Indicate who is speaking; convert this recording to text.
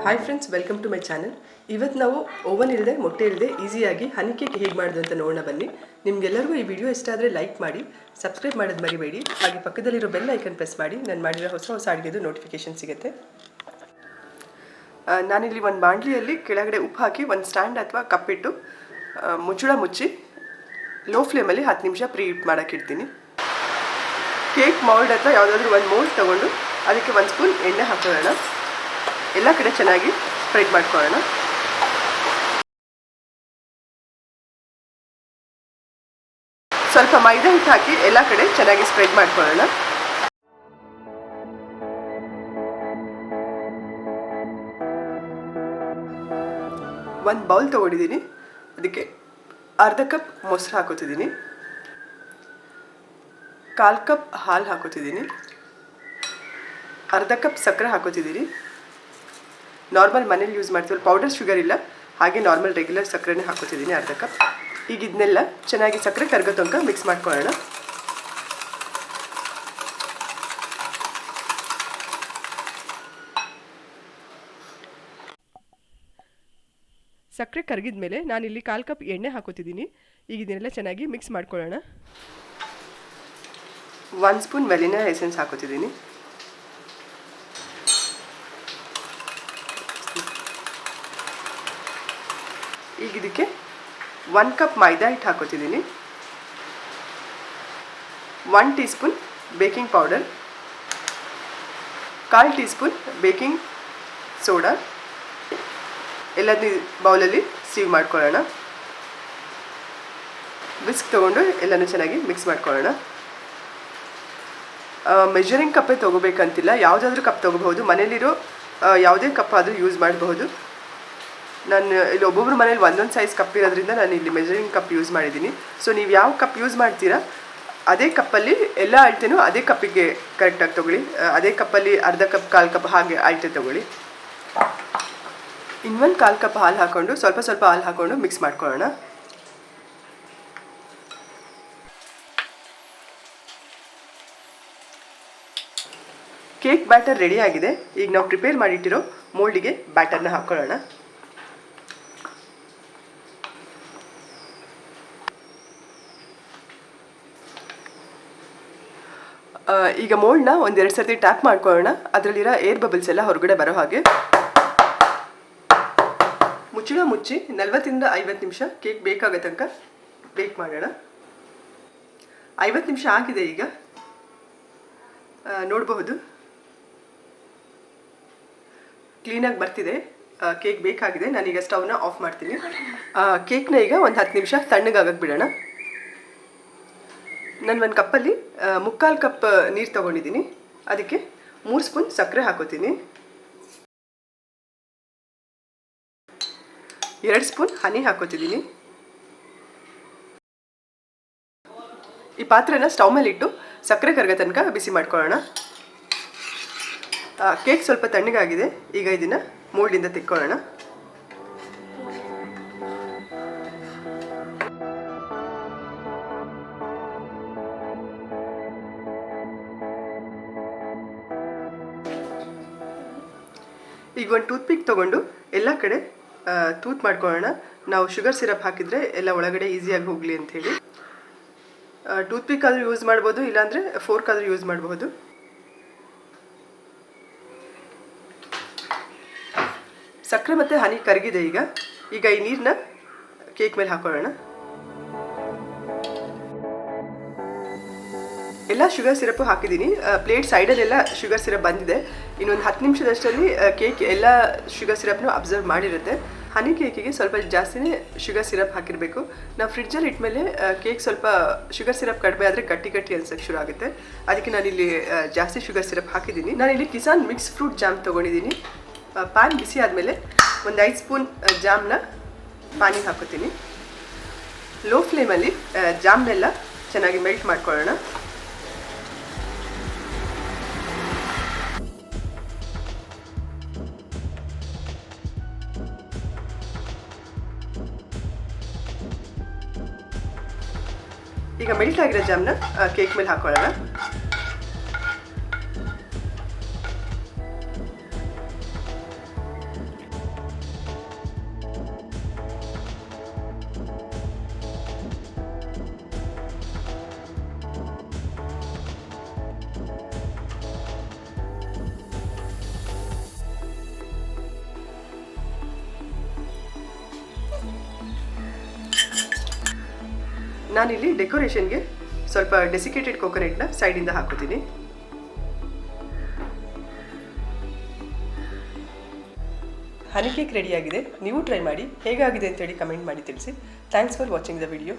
Speaker 1: Hi friends, welcome to my channel. ಇವತ್ತು ನಾವು oven ಇಲ್ಲದೆ ಮೊಟ್ಟೆ ಇಲ್ಲದೆ ಈಸಿಯಾಗಿ ಹನಿ ಕೇಕ್ ಹೇಗೆ ಮಾಡೋದು ಅಂತ ನೋಡೋಣ ಬನ್ನಿ. ನಿಮಗೆಲ್ಲರಿಗೂ ಈ ವಿಡಿಯೋ ಇಷ್ಟ ಆದರೆ ಲೈಕ್ ಮಾಡಿ, ಸಬ್ಸ್ಕ್ರೈಬ್ ಮಾಡೋದು ಮರಿಬೇಡಿ. ಹಾಗೆ ಪಕ್ಕದಲ್ಲಿರೋ ಬೆಲ್ ಐಕನ್ ಪ್ರೆಸ್ ಮಾಡಿ ನಾನು ಮಾಡಿರೋ ಹೊಸ ಅಡುಗೆದು ನೋಟಿಫಿಕೇಷನ್ ಸಿಗುತ್ತೆ. ನಾನಿಲ್ಲಿ ಒಂದು ಬಾಣಲಿಯಲ್ಲಿ ಕೆಳಗಡೆ ಉಪ್ಪು ಹಾಕಿ ಒಂದು ಸ್ಟ್ಯಾಂಡ್ ಅಥವಾ ಕಪ್ಪಿಟ್ಟು ಮುಚ್ಚಳ ಮುಚ್ಚಿ ಲೋ ಫ್ಲೇಮಲ್ಲಿ 10 ನಿಮಿಷ ಪ್ರೀ ಹೀಟ್ ಮಾಡೋಕ್ಕೆ ಇಡ್ತೀನಿ. ಕೇಕ್ ಮೌಲ್ಡ್ ಅಥವಾ ಯಾವುದಾದ್ರೂ ಒಂದು ಮೌಲ್ಡ್ ತೊಗೊಂಡು ಅದಕ್ಕೆ 1 ಸ್ಪೂನ್ ಎಣ್ಣೆ ಹಾಕೊಳ್ಳೋಣ. ಎಲ್ಲ ಕಡೆ ಚೆನ್ನಾಗಿ ಸ್ಪ್ರೆಡ್ ಮಾಡ್ಕೊಳ್ಳೋಣ. ಸ್ವಲ್ಪ ಮೈದಾ ಹಿಟ್ಟು ಹಾಕಿ ಎಲ್ಲ ಕಡೆ ಚೆನ್ನಾಗಿ ಸ್ಪ್ರೆಡ್ ಮಾಡ್ಕೊಳ್ಳೋಣ. ಒಂದು ಬೌಲ್ ತೊಗೊಂಡಿದ್ದೀನಿ. ಅದಕ್ಕೆ ಅರ್ಧ ಕಪ್ ಮೊಸರು ಹಾಕೋತಿದ್ದೀನಿ, 1/4 ಕಪ್ ಹಾಲು ಹಾಕೋತಿದ್ದೀನಿ, ಅರ್ಧ ಕಪ್ ಸಕ್ಕರೆ ಹಾಕೋತಿದ್ದೀನಿ. ನಾರ್ಮಲ್ ಮನೇಲಿ ಯೂಸ್ ಮಾಡ್ತೀವಲ್ಲ, ಪೌಡರ್ ಶುಗರ್ ಇಲ್ಲ, ಹಾಗೆ ನಾರ್ಮಲ್ ರೆಗ್ಯುಲರ್ ಸಕ್ಕರೆನೇ ಹಾಕೋತಿದ್ದೀನಿ ಅರ್ಧ ಕಪ್. ಈಗ ಇದನ್ನೆಲ್ಲ ಚೆನ್ನಾಗಿ ಸಕ್ಕರೆ ಕರಗೋ ತನಕ ಮಿಕ್ಸ್ ಮಾಡ್ಕೊಳ್ಳೋಣ. ಸಕ್ಕರೆ ಕರಗಿದ ಮೇಲೆ ನಾನಿಲ್ಲಿ 1/4 ಕಪ್ ಎಣ್ಣೆ ಹಾಕೋತಿದ್ದೀನಿ. ಈಗ ಇದನ್ನೆಲ್ಲ ಚೆನ್ನಾಗಿ ಮಿಕ್ಸ್ ಮಾಡ್ಕೊಳ್ಳೋಣ. 1 ಸ್ಪೂನ್ ವೆನಿಲಾ ಎಸೆನ್ಸ್ ಹಾಕೋತಿದ್ದೀನಿ. ಈಗ ಇದಕ್ಕೆ 1 ಕಪ್ ಮೈದಾ ಹಿಟ್ಟು ಹಾಕೋತಿದ್ದೀನಿ, 1 tea spoon baking powder, 1/4 tea spoon baking soda. ಎಲ್ಲದನ್ನೂ ಬೌಲಲ್ಲಿ ಸೀವ್ ಮಾಡ್ಕೊಳ್ಳೋಣ. ವಿಸ್ಕ್ ತೊಗೊಂಡು ಎಲ್ಲನೂ ಚೆನ್ನಾಗಿ ಮಿಕ್ಸ್ ಮಾಡ್ಕೊಳ್ಳೋಣ. ಮೆಜರಿಂಗ್ ಕಪ್ಪೇ ತೊಗೋಬೇಕಂತಿಲ್ಲ, ಯಾವುದಾದ್ರೂ ಕಪ್ ತೊಗೋಬಹುದು. ಮನೇಲಿರೋ ಯಾವುದೇ ಕಪ್ ಆದರೂ ಯೂಸ್ ಮಾಡಬಹುದು. ನಾನು ಇಲ್ಲಿ ಒಬ್ಬೊಬ್ರು ಮನೇಲಿ ಒಂದೊಂದು ಸೈಜ್ ಕಪ್ ಇರೋದ್ರಿಂದ ನಾನು ಇಲ್ಲಿ ಮೆಜರಿಂಗ್ ಕಪ್ ಯೂಸ್ ಮಾಡಿದ್ದೀನಿ. ಸೊ ನೀವು ಯಾವ ಕಪ್ ಯೂಸ್ ಮಾಡ್ತೀರಾ ಅದೇ ಕಪ್ಪಲ್ಲಿ ಎಲ್ಲ ಅಳತೆನೂ ಅದೇ ಕಪ್ಪಿಗೆ ಕರೆಕ್ಟಾಗಿ ತೊಗೊಳ್ಳಿ. ಅದೇ ಕಪ್ಪಲ್ಲಿ ಅರ್ಧ ಕಪ್ 1/4 ಕಪ್ ಹಾಗೆ ಅಳತೆ ತೊಗೊಳ್ಳಿ. ಇನ್ನೊಂದು 1/4 ಕಪ್ ಹಾಲು ಹಾಕ್ಕೊಂಡು ಸ್ವಲ್ಪ ಹಾಲು ಹಾಕ್ಕೊಂಡು ಮಿಕ್ಸ್ ಮಾಡ್ಕೊಳ್ಳೋಣ. ಕೇಕ್ ಬ್ಯಾಟರ್ ರೆಡಿ ಆಗಿದೆ. ಈಗ ನಾವು ಪ್ರಿಪೇರ್ ಮಾಡಿಟ್ಟಿರೋ ಮೋಲ್ಡಿಗೆ ಬ್ಯಾಟರ್ನ ಹಾಕ್ಕೊಳ್ಳೋಣ. ಈಗ ಮೋಲ್ಡ್ನ 1-2 ಸರ್ತಿ ಟ್ಯಾಪ್ ಮಾಡ್ಕೊಳ್ಳೋಣ. ಅದರಲ್ಲಿರೋ ಏರ್ ಬಬಲ್ಸ್ ಎಲ್ಲ ಹೊರಗಡೆ ಬರೋ ಹಾಗೆ ಮುಚ್ಚಳ ಮುಚ್ಚಿ 40 to 50 ನಿಮಿಷ ಕೇಕ್ ಬೇಕಾಗೋ ತನಕ ಬೇಕ್ ಮಾಡೋಣ. 50 ನಿಮಿಷ ಆಗಿದೆ. ಈಗ ನೋಡಬಹುದು ಕ್ಲೀನಾಗಿ ಬರ್ತಿದೆ. ಕೇಕ್ ಬೇಕಾಗಿದೆ. ನಾನೀಗ ಸ್ಟವ್ನ ಆಫ್ ಮಾಡ್ತೀನಿ. ಕೇಕ್ನ ಈಗ ಒಂದು 10 ನಿಮಿಷ ತಣ್ಣಗಾಗಕ್ಕೆ ಬಿಡೋಣ. ನಾನು ಒಂದು ಕಪ್ಪಲ್ಲಿ 3/4 ಕಪ್ ನೀರು ತೊಗೊಂಡಿದ್ದೀನಿ. ಅದಕ್ಕೆ 3 ಸ್ಪೂನ್ ಸಕ್ಕರೆ ಹಾಕೋತೀನಿ, 2 ಸ್ಪೂನ್ ಹನಿ ಹಾಕೋತಿದ್ದೀನಿ. ಈ ಪಾತ್ರೆನ ಸ್ಟವ್ ಮೇಲೆ ಇಟ್ಟು ಸಕ್ಕರೆ ಕರಗೋ ತನಕ ಬಿಸಿ ಮಾಡ್ಕೊಳ್ಳೋಣ. ಕೇಕ್ ಸ್ವಲ್ಪ ತಣ್ಣಗಾಗಿದೆ. ಈಗ ಇದನ್ನು ಮೋಲ್ಡಿಂದ ತೆಕ್ಕೊಳ್ಳೋಣ. ಈಗ ಒಂದು ಟೂತ್ ಪಿಕ್ ತೊಗೊಂಡು ಎಲ್ಲ ಕಡೆ ತೂತ್ ಮಾಡ್ಕೊಳ್ಳೋಣ. ನಾವು ಶುಗರ್ ಸಿರಪ್ ಹಾಕಿದರೆ ಎಲ್ಲ ಒಳಗಡೆ ಈಸಿಯಾಗಿ ಹೋಗಲಿ ಅಂಥೇಳಿ. ಟೂತ್ ಪಿಕ್ ಆದರೂ ಯೂಸ್ ಮಾಡ್ಬೋದು, ಇಲ್ಲಾಂದರೆ ಫೋರ್ಕ್ ಆದರೂ ಯೂಸ್ ಮಾಡಬಹುದು. ಸಕ್ಕರೆ ಮತ್ತು ಹನಿ ಕರಗಿದೆ. ಈಗ ಈ ನೀರನ್ನ ಕೇಕ್ ಮೇಲೆ ಹಾಕೊಳ್ಳೋಣ. ಎಲ್ಲ ಶುಗರ್ ಸಿರಪ್ಪು ಹಾಕಿದ್ದೀನಿ. ಪ್ಲೇಟ್ ಸೈಡಲ್ಲೆಲ್ಲ ಶುಗರ್ ಸಿರಪ್ ಬಂದಿದೆ. ಇನ್ನೊಂದು 10 ನಿಮಿಷದಷ್ಟರಲ್ಲಿ ಕೇಕ್ ಎಲ್ಲ ಶುಗರ್ ಸಿರಪ್ನು ಅಬ್ಸರ್ವ್ ಮಾಡಿರುತ್ತೆ. ಹನಿ ಕೇಕಿಗೆ ಸ್ವಲ್ಪ ಜಾಸ್ತಿನೇ ಶುಗರ್ ಸಿರಪ್ ಹಾಕಿರಬೇಕು. ನಾವು ಫ್ರಿಡ್ಜಲ್ಲಿ ಇಟ್ಮೇಲೆ ಕೇಕ್ ಸ್ವಲ್ಪ ಶುಗರ್ ಸಿರಪ್ ಕಡಿಮೆ ಆದರೆ ಗಟ್ಟಿ ಅನ್ಸೋಕ್ಕೆ ಶುರು ಆಗುತ್ತೆ. ಅದಕ್ಕೆ ನಾನಿಲ್ಲಿ ಜಾಸ್ತಿ ಶುಗರ್ ಸಿರಪ್ ಹಾಕಿದ್ದೀನಿ. ನಾನಿಲ್ಲಿ ಕಿಸಾನ್ ಮಿಕ್ಸ್ ಫ್ರೂಟ್ ಜಾಮ್ ತೊಗೊಂಡಿದ್ದೀನಿ. ಪ್ಯಾನ್ ಬಿಸಿ ಆದಮೇಲೆ ಒಂದು 5 ಸ್ಪೂನ್ ಜಾಮ್ನ ಪಾನಿಗೆ ಹಾಕೋತೀನಿ. ಲೋ ಫ್ಲೇಮಲ್ಲಿ ಜಾಮ್ನೆಲ್ಲ ಚೆನ್ನಾಗಿ ಮೆಲ್ಟ್ ಮಾಡ್ಕೊಳ್ಳೋಣ. ಈಗ ಮೆಲ್ಟ್ ಆಗಿರೋ ಜಾಮ್ನ ಕೇಕ್ ಮೇಲೆ ಹಾಕೊಳ್ಳೋಣ. ನಾನಿಲ್ಲಿ ಡೆಕೋರೇಷನ್ಗೆ ಸ್ವಲ್ಪ ಡೆಸಿಕೇಟೆಡ್ ಕೋಕೋನಟ್ನ ಸೈಡಿಂದ ಹಾಕೋತೀನಿ. ಹನಿ ಕೇಕ್ ರೆಡಿಯಾಗಿದೆ. ನೀವು ಟ್ರೈ ಮಾಡಿ, ಹೇಗಾಗಿದೆ ಅಂತೇಳಿ ಕಮೆಂಟ್ ಮಾಡಿ ತಿಳಿಸಿ. Thanks for watching the video.